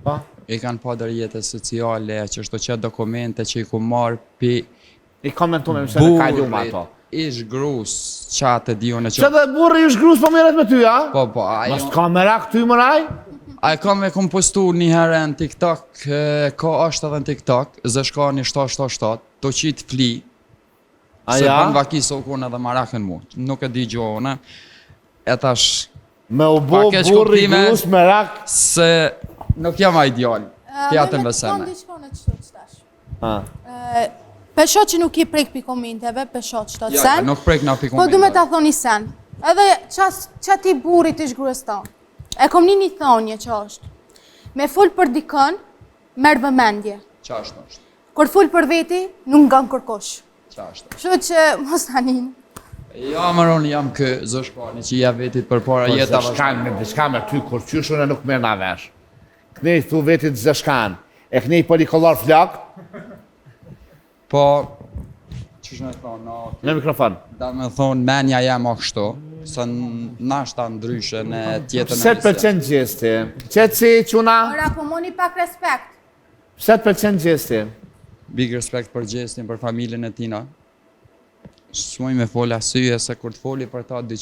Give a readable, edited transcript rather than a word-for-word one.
Po? I kanë pa dërjetët sociale, që shto që dokumente që i ku marë pi I komentu me mëse në kajlum ato. Ish grus, qatë dione që... Që dhe burri ish grus po meret me ty, a? Po, ajo... Mas t'ka merak ty mëraj? A e ka me kompostu një herë në TikTok, ka është edhe në TikTok, zëshkani 777, to qitë fli, se bën vakisë o kone edhe marakën mu, nuk e di gjohone, e tash... Me u bo burri grus merak... Se nuk jam a ideal, tjatën vëseme. Me diçka në qëtë qëtash. Pesho që nuk i prek pi komenteve, pesho që të sen. Ja, nuk prek nga pi komenteve. Po du me ta thoni sen. Edhe që ti burit ish grues ta. E kom një thonje që është. Me full për dikën, merë vëmendje. Qa është? Kur full për veti, nuk nga në kërkosh. Qa është? Kështu që mos tanin. Ja, mëron jam kë zëshkani që ja vetit për para jeta vëshkan. Me diçka me ty kur qyshun e nuk merë na vesh. Kënej thu vetit zëshkan. E kënej polikollar flak. Po, qësh me thonë, Në mikrofon. Da me thonë, menja jam o kështu, se nashta ndryshe në tjetën e Pse të pëlqen gjesti? Qeci, quna? Ora, po moni pak respekt. Pse të pëlqen gjesti? Big respekt për gjestin, për familjen e tina. Shmoj me fola syje, se kur të foli për ta